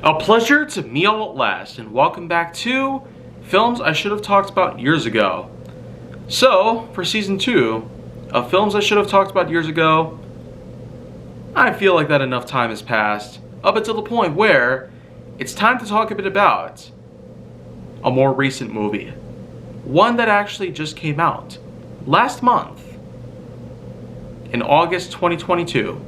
A pleasure to meet all at last, and welcome back to Films I Should Have Talked About Years Ago. So, for Season 2 of Films I Should Have Talked About Years Ago, I feel like that enough time has passed, up until the point where it's time to talk a bit about a more recent movie. One that actually just came out last month, in August 2022.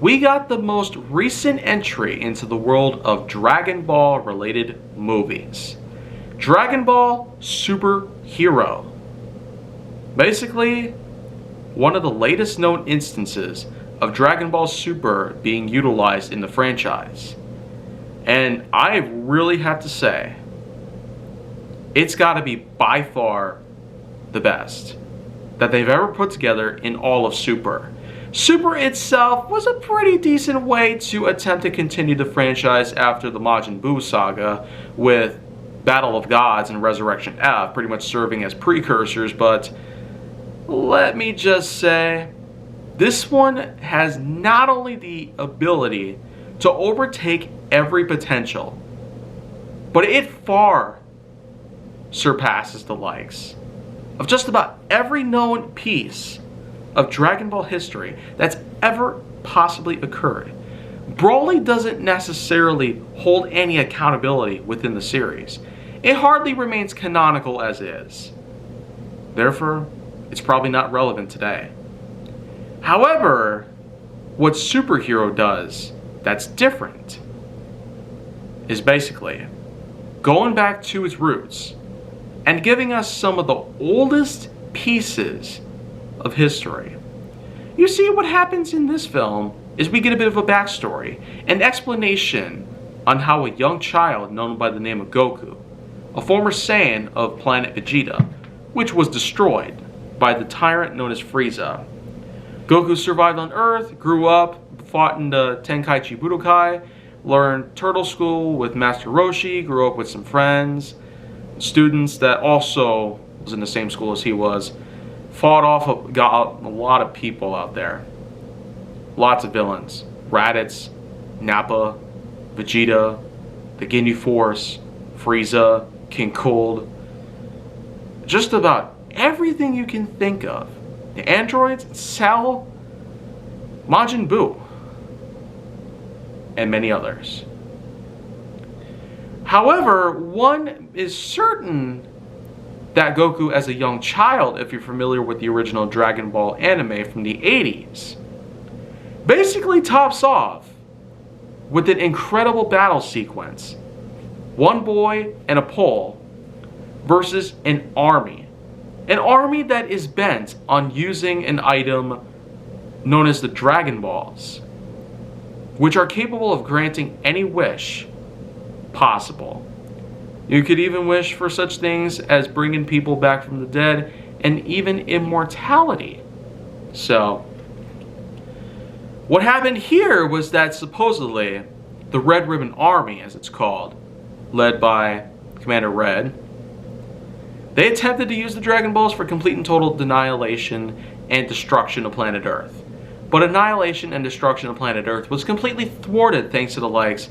We got the most recent entry into the world of Dragon Ball related movies. Dragon Ball Super Hero. Basically, one of the latest known instances of Dragon Ball Super being utilized in the franchise. And I really have to say, it's got to be by far the best that they've ever put together in all of Super. Super itself was a pretty decent way to attempt to continue the franchise after the Majin Buu saga, with Battle of Gods and Resurrection F pretty much serving as precursors, but let me just say, this one has not only the ability to overtake every potential, but it far surpasses the likes of just about every known piece of Dragon Ball history that's ever possibly occurred. Broly doesn't necessarily hold any accountability within the series. It hardly remains canonical as is. Therefore, it's probably not relevant today. However, what Super Hero does that's different is basically going back to its roots and giving us some of the oldest pieces of history. You see, what happens in this film is we get a bit of a backstory, an explanation on how a young child known by the name of Goku, a former Saiyan of planet Vegeta, which was destroyed by the tyrant known as Frieza. Goku survived on Earth, grew up, fought in the Tenkaichi Budokai, learned Turtle School with Master Roshi, grew up with some friends, students that also was in the same school as he was, fought off, got a lot of people out there. Lots of villains. Raditz, Nappa, Vegeta, the Ginyu Force, Frieza, King Cold. Just about everything you can think of. The androids, Cell, Majin Buu, and many others. However, one is certain that Goku as a young child, if you're familiar with the original Dragon Ball anime from the 80s, basically tops off with an incredible battle sequence. One boy and a pole versus an army. An army that is bent on using an item known as the Dragon Balls, which are capable of granting any wish possible. You could even wish for such things as bringing people back from the dead and even immortality. So, what happened here was that supposedly the Red Ribbon Army, as it's called, led by Commander Red, they attempted to use the Dragon Balls for complete and total annihilation and destruction of planet Earth. But annihilation and destruction of planet Earth was completely thwarted thanks to the likes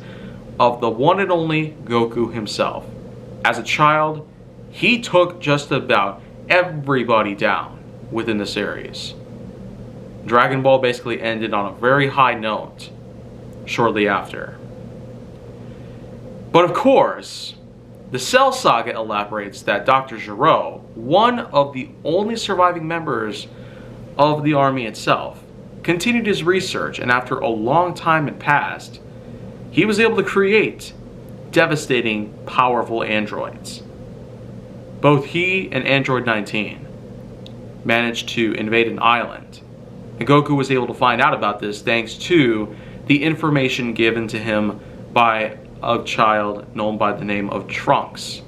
of the one and only Goku himself. As a child, he took just about everybody down within the series. Dragon Ball basically ended on a very high note shortly after. But of course, the Cell Saga elaborates that Dr. Gero, one of the only surviving members of the army itself, continued his research, and after a long time had passed, he was able to create devastating, powerful androids. Both he and Android 19 managed to invade an island, and Goku was able to find out about this thanks to the information given to him by a child known by the name of Trunks,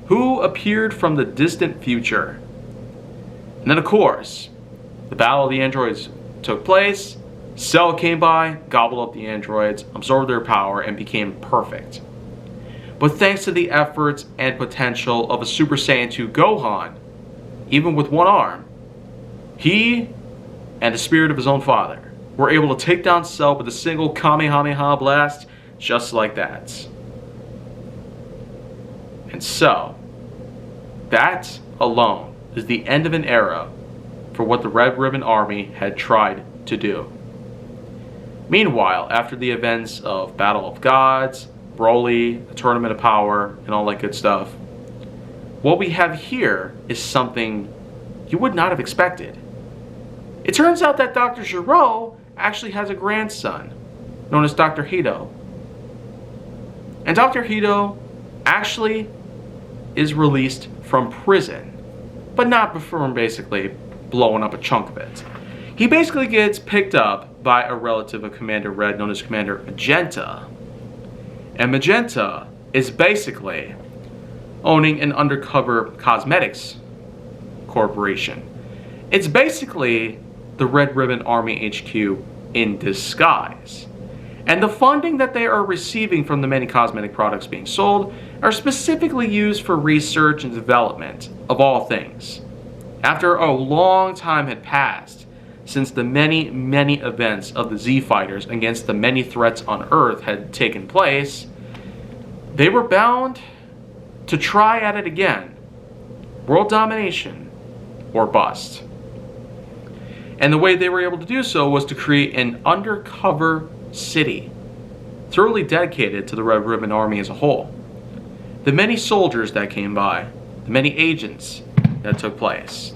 who appeared from the distant future. And then of course, the Battle of the Androids took place. Cell came by, gobbled up the androids, absorbed their power, and became perfect. But thanks to the efforts and potential of a Super Saiyan 2 Gohan, even with one arm, he and the spirit of his own father were able to take down Cell with a single Kamehameha blast just like that. And so, that alone is the end of an era for what the Red Ribbon Army had tried to do. Meanwhile, after the events of Battle of Gods, Broly, the Tournament of Power, and all that good stuff, what we have here is something you would not have expected. It turns out that Dr. Gero actually has a grandson, known as Dr. Hedo. And Dr. Hedo actually is released from prison, but not from basically blowing up a chunk of it. He basically gets picked up by a relative of Commander Red, known as Commander Magenta. And Magenta is basically owning an undercover cosmetics corporation. It's basically the Red Ribbon Army HQ in disguise. And the funding that they are receiving from the many cosmetic products being sold are specifically used for research and development of all things. After a long time had passed since the many, many events of the Z-Fighters against the many threats on Earth had taken place, they were bound to try at it again. World domination or bust. And the way they were able to do so was to create an undercover city, thoroughly dedicated to the Red Ribbon Army as a whole. The many soldiers that came by, the many agents that took place,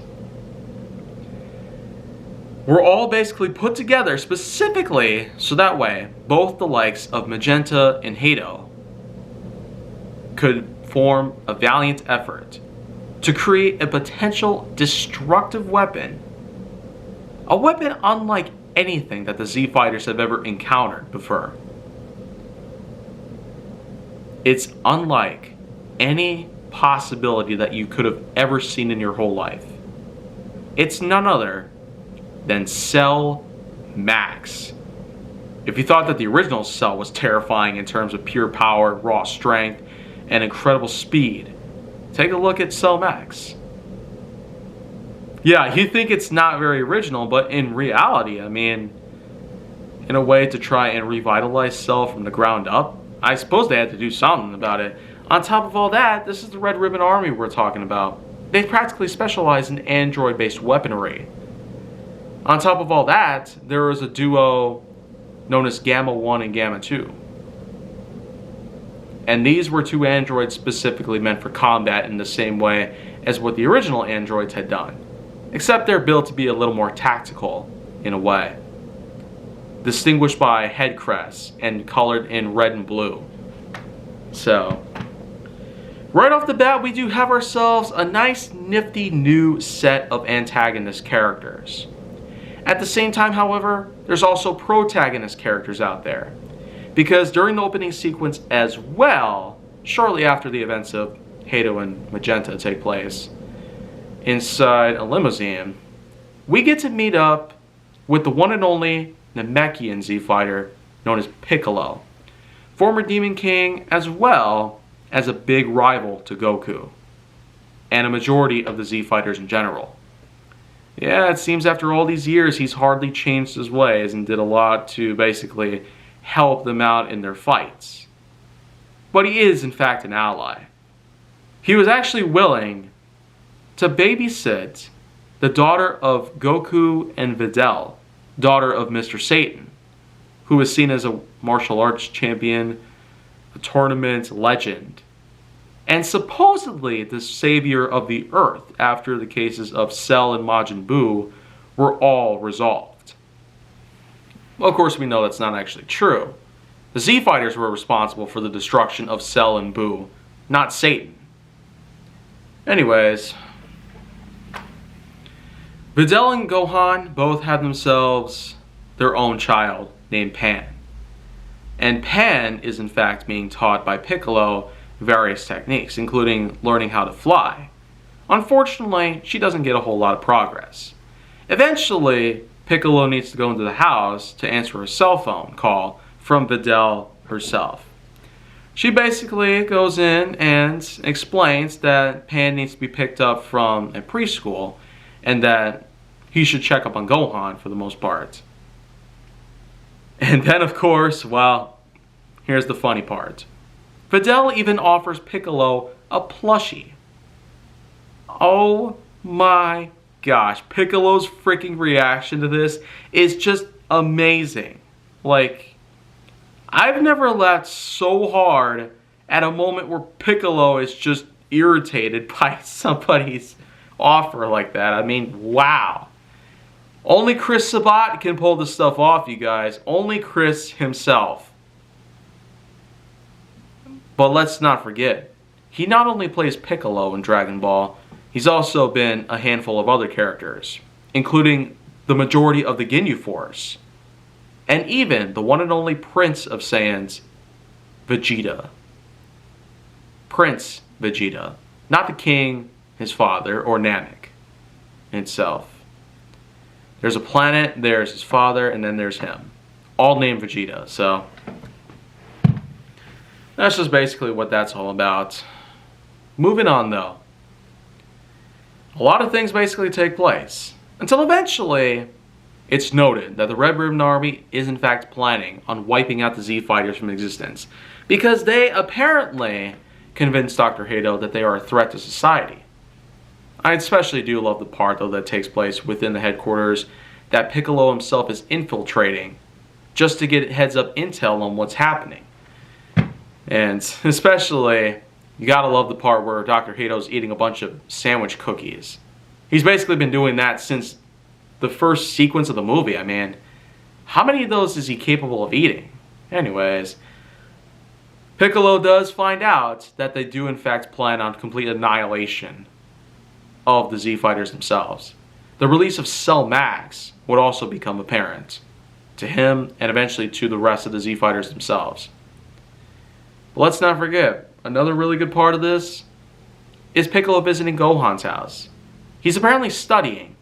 were all basically put together specifically so that way both the likes of Magenta and Hedo could form a valiant effort to create a potential destructive weapon. A weapon unlike anything that the Z-Fighters have ever encountered before. It's unlike any possibility that you could have ever seen in your whole life. It's none other than Cell Max. If you thought that the original Cell was terrifying in terms of pure power, raw strength, and incredible speed, take a look at Cell Max. Yeah, you think it's not very original, but in reality, I mean, in a way to try and revitalize Cell from the ground up, I suppose they had to do something about it. On top of all that, this is the Red Ribbon Army we're talking about. They practically specialize in android-based weaponry. On top of all that, there was a duo known as Gamma 1 and Gamma 2. And these were two androids specifically meant for combat in the same way as what the original androids had done. Except they're built to be a little more tactical in a way. Distinguished by head crests and colored in red and blue. So, right off the bat, we do have ourselves a nice nifty new set of antagonist characters. At the same time, however, there's also protagonist characters out there. Because during the opening sequence as well, shortly after the events of Hedo and Magenta take place, inside a limousine, we get to meet up with the one and only Namekian Z-Fighter known as Piccolo, former Demon King as well as a big rival to Goku, and a majority of the Z-Fighters in general. Yeah, it seems after all these years he's hardly changed his ways and did a lot to basically help them out in their fights. But he is in fact an ally. He was actually willing to babysit the daughter of Goku and Videl, daughter of Mr. Satan, who is seen as a martial arts champion, a tournament legend, and supposedly the savior of the Earth after the cases of Cell and Majin Buu were all resolved. Well, of course, we know that's not actually true. The Z-Fighters were responsible for the destruction of Cell and Buu, not Satan. Anyways, Videl and Gohan both have themselves their own child named Pan. And Pan is in fact being taught by Piccolo various techniques, including learning how to fly. Unfortunately, she doesn't get a whole lot of progress. Eventually, Piccolo needs to go into the house to answer a cell phone call from Videl herself. She basically goes in and explains that Pan needs to be picked up from a preschool and that he should check up on Gohan for the most part. And then, of course, well, here's the funny part. Videl even offers Piccolo a plushie. Oh my gosh, Piccolo's freaking reaction to this is just amazing. Like, I've never laughed so hard at a moment where Piccolo is just irritated by somebody's offer like that. I mean, wow. Only Chris Sabat can pull this stuff off, you guys. Only Chris himself. But let's not forget, he not only plays Piccolo in Dragon Ball, he's also been a handful of other characters, including the majority of the Ginyu Force, and even the one and only Prince of Saiyans, Vegeta. Prince Vegeta. Not the king, his father, or Namek itself. There's a planet, there's his father, and then there's him. All named Vegeta, so that's just basically what that's all about. Moving on though. A lot of things basically take place, until eventually it's noted that the Red Ribbon Army is in fact planning on wiping out the Z Fighters from existence, because they apparently convinced Dr. Hato that they are a threat to society. I especially do love the part though that takes place within the headquarters that Piccolo himself is infiltrating just to get heads up intel on what's happening. And especially, you gotta love the part where Dr. Hato's eating a bunch of sandwich cookies. He's basically been doing that since the first sequence of the movie. I mean, how many of those is he capable of eating? Anyways, Piccolo does find out that they do in fact plan on complete annihilation of the Z Fighters themselves. The release of Cell Max would also become apparent to him and eventually to the rest of the Z Fighters themselves. But let's not forget, another really good part of this is Piccolo visiting Gohan's house. He's apparently studying,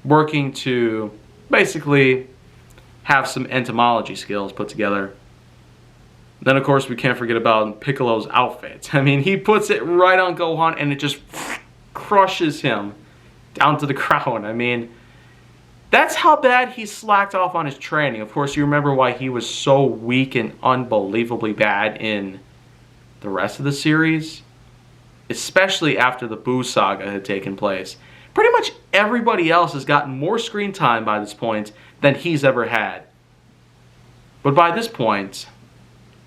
working to basically have some entomology skills put together. Then of course we can't forget about Piccolo's outfit. I mean, he puts it right on Gohan and it just crushes him down to the ground. I mean, that's how bad he slacked off on his training. Of course, you remember why he was so weak and unbelievably bad in the rest of the series, especially after the Buu saga had taken place. Pretty much everybody else has gotten more screen time by this point than he's ever had. But by this point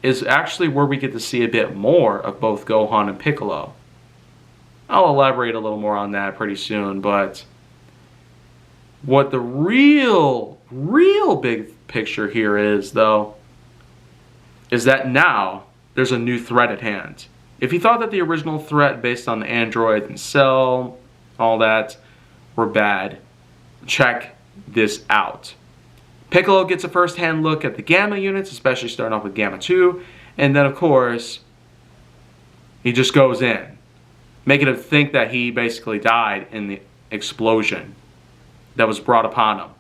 is actually where we get to see a bit more of both Gohan and Piccolo. I'll elaborate a little more on that pretty soon, but what the real big picture here is, though, is that now there's a new threat at hand. If you thought that the original threat based on the android and Cell, all that, were bad, check this out. Piccolo gets a first-hand look at the Gamma units, especially starting off with Gamma 2, and then of course, he just goes in, making him think that he basically died in the explosion that was brought upon him.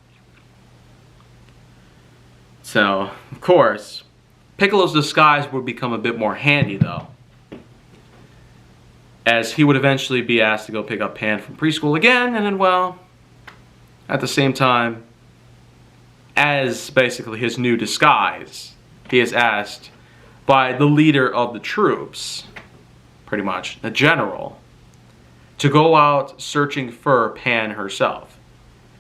So, of course, Piccolo's disguise would become a bit more handy though, as he would eventually be asked to go pick up Pan from preschool again, and then, well, at the same time, as basically his new disguise, he is asked by the leader of the troops, pretty much, the general, to go out searching for Pan herself.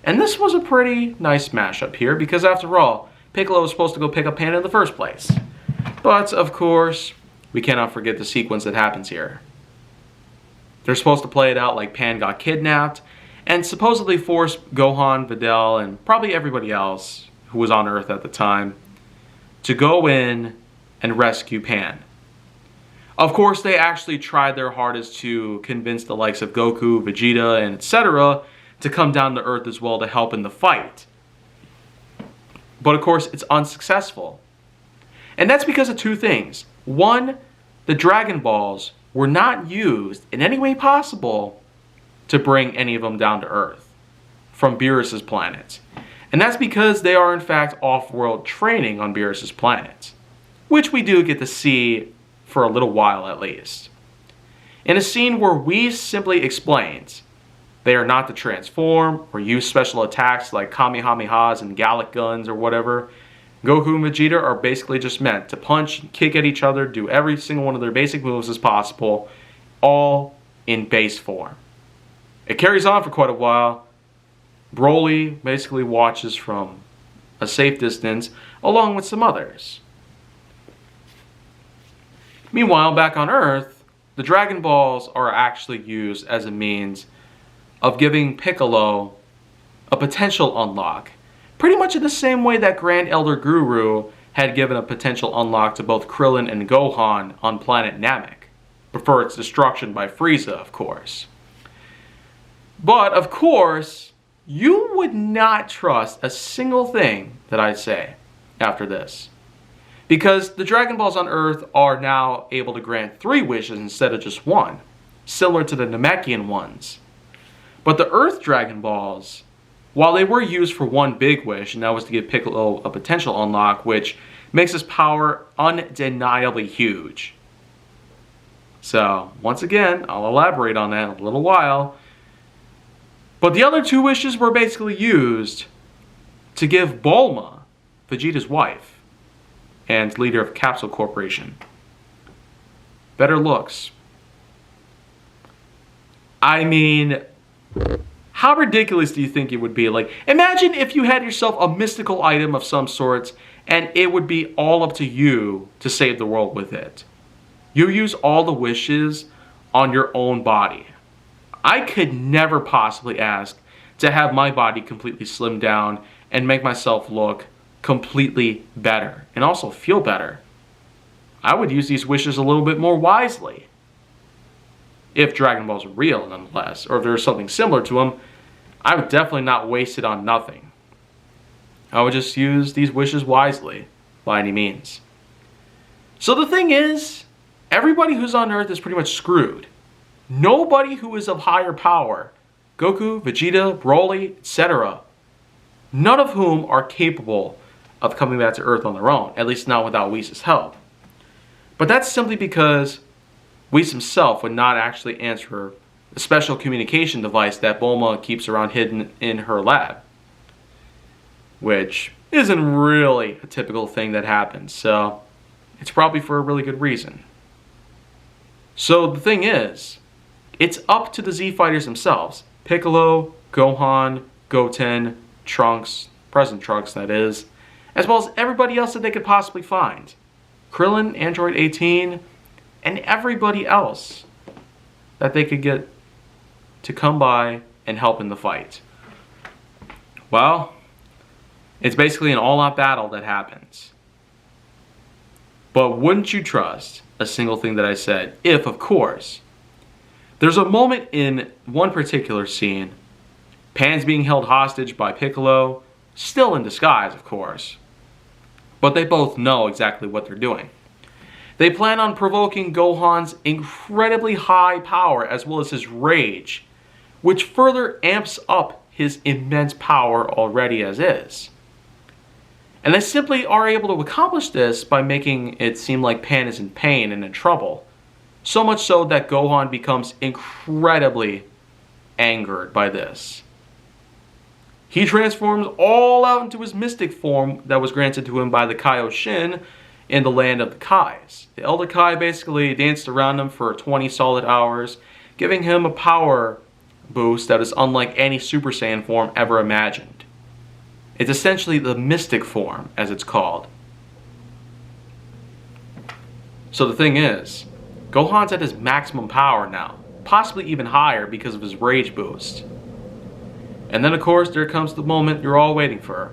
And this was a pretty nice mashup here, because after all, Piccolo was supposed to go pick up Pan in the first place. But, of course, we cannot forget the sequence that happens here. They're supposed to play it out like Pan got kidnapped, and supposedly force Gohan, Videl, and probably everybody else who was on Earth at the time to go in and rescue Pan. Of course, they actually tried their hardest to convince the likes of Goku, Vegeta, and etc. to come down to Earth as well to help in the fight. But of course, it's unsuccessful. And that's because of two things. One, the Dragon Balls were not used in any way possible to bring any of them down to Earth from Beerus's planet. And that's because they are in fact off-world training on Beerus's planet, which we do get to see for a little while at least. In a scene where Whis simply explains they are not to transform or use special attacks like Kamehamehas and Gallic guns or whatever, Goku and Vegeta are basically just meant to punch and kick at each other, do every single one of their basic moves as possible, all in base form. It carries on for quite a while. Broly basically watches from a safe distance, along with some others. Meanwhile, back on Earth, the Dragon Balls are actually used as a means of giving Piccolo a potential unlock. Pretty much in the same way that Grand Elder Guru had given a potential unlock to both Krillin and Gohan on planet Namek, before its destruction by Frieza, of course. But, of course, you would not trust a single thing that I say after this. Because the Dragon Balls on Earth are now able to grant 3 wishes instead of just 1, similar to the Namekian ones. But the Earth Dragon Balls, while they were used for 1 big wish, and that was to give Piccolo a potential unlock, which makes his power undeniably huge. So, once again, I'll elaborate on that in a little while. But the other 2 wishes were basically used to give Bulma, Vegeta's wife, and leader of Capsule Corporation, better looks. I mean, how ridiculous do you think it would be? Like, imagine if you had yourself a mystical item of some sort, and it would be all up to you to save the world with it. You use all the wishes on your own body. I could never possibly ask to have my body completely slimmed down and make myself look completely better and also feel better. I would use these wishes a little bit more wisely. If Dragon Balls are real, nonetheless, or if there's something similar to them, I would definitely not waste it on nothing. I would just use these wishes wisely, by any means. So the thing is, everybody who's on Earth is pretty much screwed. Nobody who is of higher power, Goku, Vegeta, Broly, etc., none of whom are capable of coming back to Earth on their own, at least not without Whis' help. But that's simply because Whis himself would not actually answer the special communication device that Bulma keeps around hidden in her lab, which isn't really a typical thing that happens, so it's probably for a really good reason. So the thing is, it's up to the Z Fighters themselves, Piccolo, Gohan, Goten, Trunks, present Trunks that is, as well as everybody else that they could possibly find. Krillin, Android 18, and everybody else that they could get to come by and help in the fight. Well, it's basically an all-out battle that happens. But wouldn't you trust a single thing that I said, if, of course, there's a moment in one particular scene, Pan's being held hostage by Piccolo, still in disguise, of course. But they both know exactly what they're doing. They plan on provoking Gohan's incredibly high power as well as his rage, which further amps up his immense power already as is. And they simply are able to accomplish this by making it seem like Pan is in pain and in trouble. So much so that Gohan becomes incredibly angered by this. He transforms all out into his mystic form that was granted to him by the Kaioshin in the land of the Kais. The Elder Kai basically danced around him for 20 solid hours, giving him a power boost that is unlike any Super Saiyan form ever imagined. It's essentially the mystic form, as it's called. So the thing is, Gohan's at his maximum power now, possibly even higher because of his rage boost. And then of course there comes the moment you're all waiting for.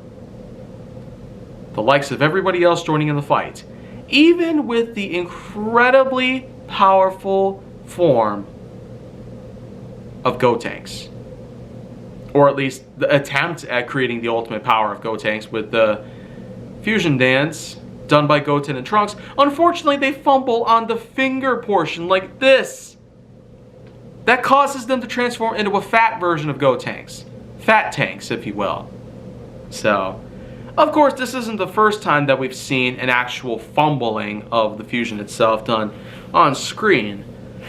The likes of everybody else joining in the fight. Even with the incredibly powerful form of Gotenks. Or at least the attempt at creating the ultimate power of Gotenks with the fusion dance done by Goten and Trunks. Unfortunately, they fumble on the finger portion like this. That causes them to transform into a fat version of Gotenks. Fat tanks, if you will. So, of course, this isn't the first time that we've seen an actual fumbling of the fusion itself done on screen.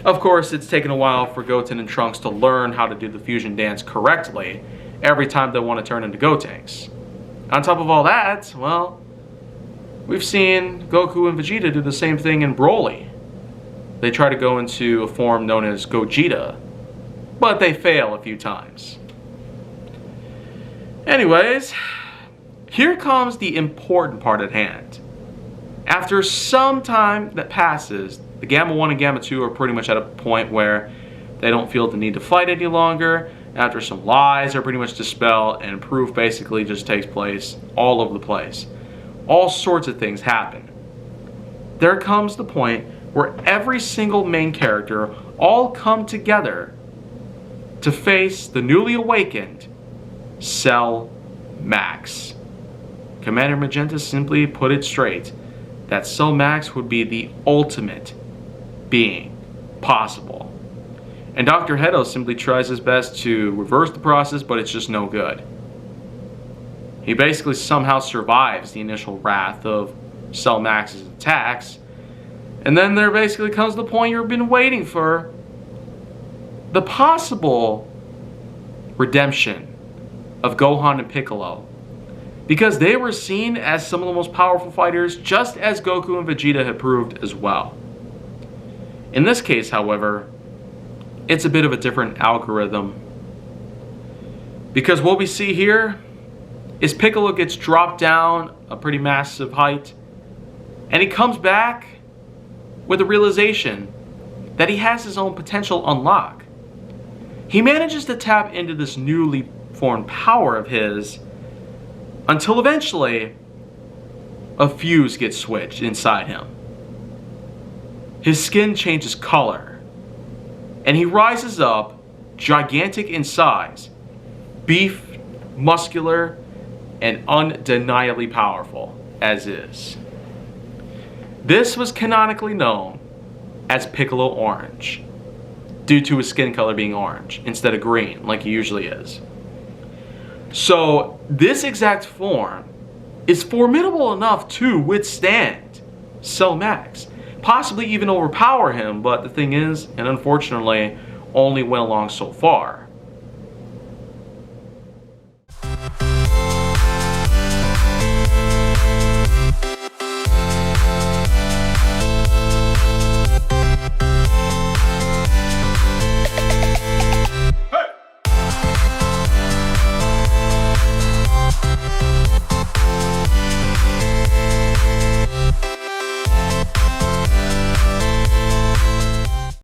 Of course, it's taken a while for Goten and Trunks to learn how to do the fusion dance correctly every time they want to turn into Gotenks. On top of all that, well, we've seen Goku and Vegeta do the same thing in Broly. They try to go into a form known as Gogeta, but they fail a few times. Anyways, here comes the important part at hand. After some time that passes, the Gamma 1 and Gamma 2 are pretty much at a point where they don't feel the need to fight any longer. After some lies are pretty much dispelled and proof basically just takes place all over the place. All sorts of things happen. There comes the point where every single main character all come together to face the newly awakened Cell Max. Commander Magenta simply put it straight that Cell Max would be the ultimate being possible. And Dr. Hedo simply tries his best to reverse the process, but it's just no good. He basically somehow survives the initial wrath of Cell Max's attacks, and then there basically comes the point you've been waiting for, the possible redemption of Gohan and Piccolo, because they were seen as some of the most powerful fighters, just as Goku and Vegeta had proved as well. In this case, however, it's a bit of a different algorithm, because what we see here is Piccolo gets dropped down a pretty massive height, and he comes back with the realization that he has his own potential unlock. He manages to tap into this newly formed power of his until eventually a fuse gets switched inside him. His skin changes color, and he rises up gigantic in size, beef, muscular, and undeniably powerful as is. This was canonically known as Piccolo Orange, due to his skin color being orange instead of green like he usually is. So this exact form is formidable enough to withstand Cell Max, possibly even overpower him, but the thing is, and unfortunately, only went along so far.